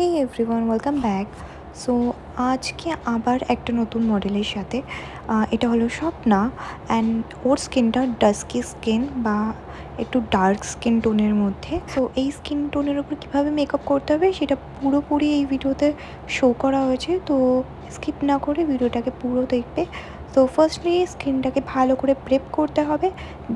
হে everyone, welcome back. So আজকে আবার একটা নতুন মডেলের সাথে এটা হলো স্বপ্না অ্যান্ড ওর স্কিনটা ডাস্কি স্কিন বা একটু ডার্ক স্কিন টোনের মধ্যে। সো এই স্কিন টোনের উপর কীভাবে মেকআপ করতে হবে সেটা পুরোপুরি এই ভিডিওতে শো করা হয়েছে, তো স্কিপ না করে ভিডিওটাকে পুরো দেখবে। তো ফার্স্টলি স্কিনটাকে ভালো করে প্রেপ করতে হবে।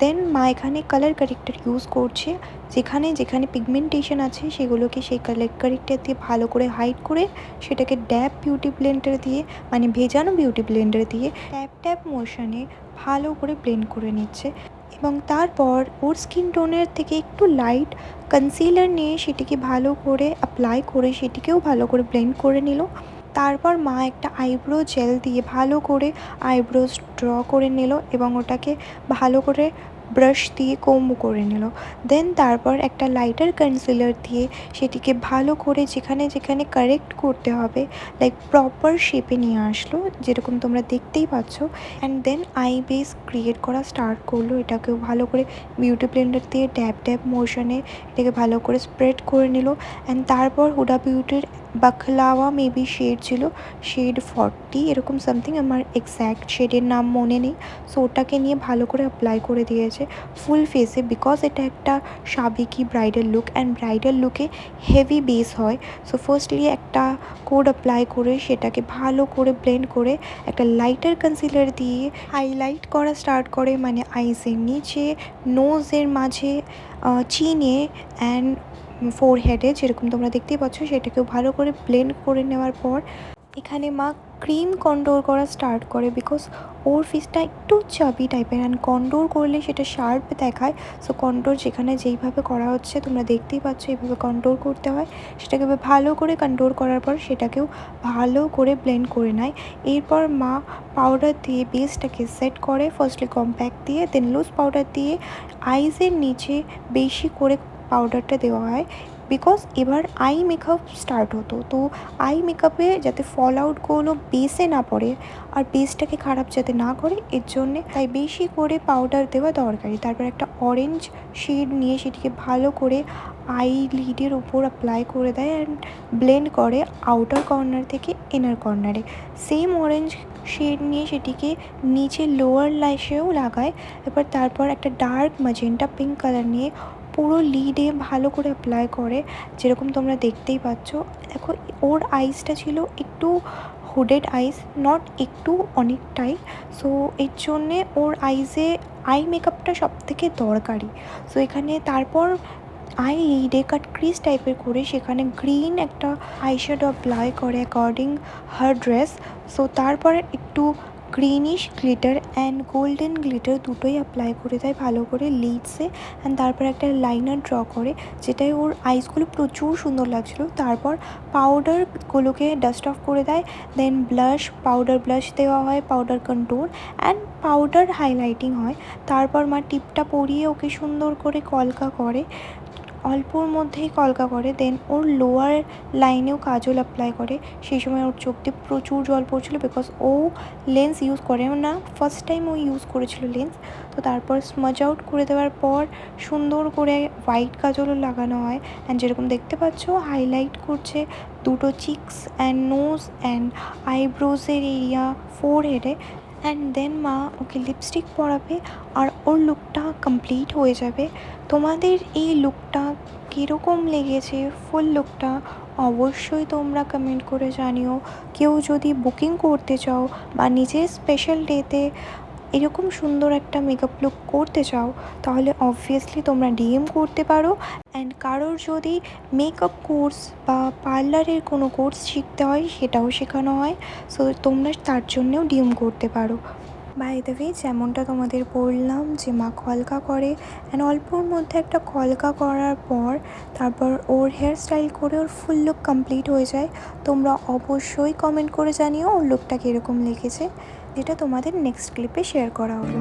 দেন মা এখানে কালার কারেক্টার ইউজ করছে, যেখানে যেখানে পিগমেন্টেশন আছে সেগুলোকে সেই কালার কারেক্টার দিয়ে ভালো করে হাইড করে সেটাকে ড্যাব বিউটি ব্লেন্ডার দিয়ে, মানে ভেজানো বিউটি ব্লেন্ডার দিয়ে ট্যাপ ট্যাপ মোশনে ভালো করে ব্লেন্ড করে নিচ্ছে। এবং তারপর ওর স্কিন টোনের থেকে একটু লাইট কনসিলার নিয়ে সেটিকে ভালো করে অ্যাপ্লাই করে সেটিকেও ভালো করে ব্লেন্ড করে নিল। তারপর মা একটা আইব্রো জেল দিয়ে ভালো করে আইব্রোজ ড্র করে নিল এবং ওটাকে ভালো করে ব্রাশ দিয়ে কোম্ব করে নিল। দেন তারপর একটা লাইটার কনসিলার দিয়ে সেটিকে ভালো করে যেখানে যেখানে কারেক্ট করতে হবে লাইক প্রপার শেপে নিয়ে আসলো, যেরকম তোমরা দেখতেই পাচ্ছ। And then I base create করা স্টার্ট করলো। এটাকেও ভালো করে বিউটি ব্লেন্ডার দিয়ে ড্যাব ড্যাব মোশনে এটাকে ভালো করে স্প্রেড করে নিল। অ্যান্ড তারপর হুডা বিউটির বাখলাওয়া মেবি শেড ছিল, শেড 40 এরকম সামথিং, আমার এক্স্যাক্ট শেডের নাম মনে নেই। সো ওটাকে নিয়ে ভালো করে অ্যাপ্লাই করে দিয়েছে ফুল ফেসে, বিকজ এটা একটা সাবেকি ব্রাইডাল লুক অ্যান্ড ব্রাইডাল লুকে হেভি বেস হয়। সো ফার্স্টলি একটা কোড অ্যাপ্লাই করে সেটাকে ভালো করে ব্লেন্ড করে একটা লাইটার কনসিলার দিয়ে হাইলাইট করা স্টার্ট করে, মানে আইসের নিচে, নোজের মাঝে, চিনে অ্যান্ড ফোরহেডে, যেরকম তোমরা দেখতেই পাচ্ছ। সেটাকেও ভালো করে ব্লেন্ড করে নেওয়ার পর এখানে মা ক্রিম কন্ট্রোল করা স্টার্ট করে, বিকজ ওর ফেসটা একটু চাবি টাইপের অ্যান্ড কন্ট্রোল করলে সেটা শার্প দেখায়। সো কন্ট্রোল যেখানে যেইভাবে করা হচ্ছে তোমরা দেখতেই পাচ্ছ, এইভাবে কন্ট্রোল করতে হয়। সেটাকে ভালো করে কন্ট্রোল করার পর সেটাকেও ভালো করে ব্লেন্ড করে নেয়। এরপর মা পাউডার দিয়ে বেসটাকে সেট করে, ফার্স্টলি কম্প্যাক্ট দিয়ে, দেন লুজ পাউডার দিয়ে আইসের নিচে বেশি করে পাউডারটা দেওয়া হয়, বিকজ এবার আই মেকআপ স্টার্ট হতো। তো আই মেকআপে যাতে ফল আউটগুলো বেসে না পড়ে আর বেসটাকে খারাপ যাতে না করে, এর জন্যে তাই বেশি করে পাউডার দেওয়া দরকারি। তারপর একটা অরেঞ্জ শেড নিয়ে সেটিকে ভালো করে আই লিডের উপর অ্যাপ্লাই করে দেয় অ্যান্ড ব্লেন্ড করে আউটার কর্নার থেকে ইনার কর্নারে। সেম অরেঞ্জ শেড নিয়ে সেটিকে নিচে লোয়ার ল্যাশেও লাগায়। এবার তারপর একটা ডার্ক ম্যাজেন্টা পিঙ্ক কালার নিয়ে পুরো লিডে ভালো করে অ্যাপ্লাই করে, যেরকম তোমরা দেখতেই পাচ্ছ। দেখো ওর আইসটা ছিল একটু হুডেড আইস, নট একটু, অনেকটাই। সো এর জন্যে ওর আইসে আই মেকআপটা সব থেকে দরকারি। সো এখানে তারপর আই লিডে কাট ক্রিজ টাইপের করে সেখানে গ্রিন একটা আইশ্যাডো অ্যাপ্লাই করে অ্যাকর্ডিং হার ড্রেস। সো তারপরে একটু greenish glitter and golden glitter দুটোই অ্যাপ্লাই করে দেয় ভালো করে লিডসে। অ্যান্ড তারপর একটা লাইনার ড্র করে, যেটাই ওর আইসগুলো প্রচুর সুন্দর লাগছিলো। তারপর পাউডারগুলোকে ডাস্ট অফ করে দেয়। দেন ব্লাশ, পাউডার ব্লাশ দেওয়া হয়, powder control and powder highlighting হয়। তারপর মা টিপটা পরিয়ে ওকে সুন্দর করে কলকা করে, অল্পর মধ্যেই কলকা করে। দেন ওর লোয়ার লাইনেও কাজল অ্যাপ্লাই করে। সেই সময় ওর চোখ দিয়ে প্রচুর জল পড়ছিলো, বিকজ ও লেন্স ইউজ করে না, ফার্স্ট টাইম ও ইউজ করেছিল লেন্স। তো তারপর স্মাজ আউট করে দেওয়ার পর সুন্দর করে হোয়াইট কাজলও লাগানো হয়। অ্যান্ড যেরকম দেখতে পাচ্ছ হাইলাইট করছে দুটো চিকস অ্যান্ড নোজ অ্যান্ড আইব্রোজের এরিয়া, ফোরহেডে। অ্যান্ড দেন মা ওকে লিপস্টিক পরাবে আর ওর লুকটা কমপ্লিট হয়ে যাবে। তোমাদের এই লুকটা কীরকম লেগেছে, ফুল লুকটা অবশ্যই তোমরা কমেন্ট করে জানিও। কেউ যদি বুকিং করতে চাও বা নিজের স্পেশাল ডেতে এরকম সুন্দর একটা মেকআপ লুক করতে চাও, তাহলে অবভিয়াসলি তোমরা ডিএম করতে পারো। অ্যান্ড কারোর যদি মেকআপ কোর্স বা পার্লারের কোনো কোর্স শিখতে হয় সেটাও শেখানো হয়, সো তোমরা তার জন্যেও ডিএম করতে পারো। বাই দ্য ওয়ে, যেমনটা তোমাদের বললাম যে মা কলকা করে অ্যান্ড অল্পর মধ্যে একটা কলকা করার পর তারপর ওর হেয়ার স্টাইল করে ওর ফুল লুক কমপ্লিট হয়ে যায়। তোমরা অবশ্যই কমেন্ট করে জানিও ওর লুকটা কীরকম লেগেছে, যেটা তোমাদের নেক্সট ক্লিপে শেয়ার করা হলো।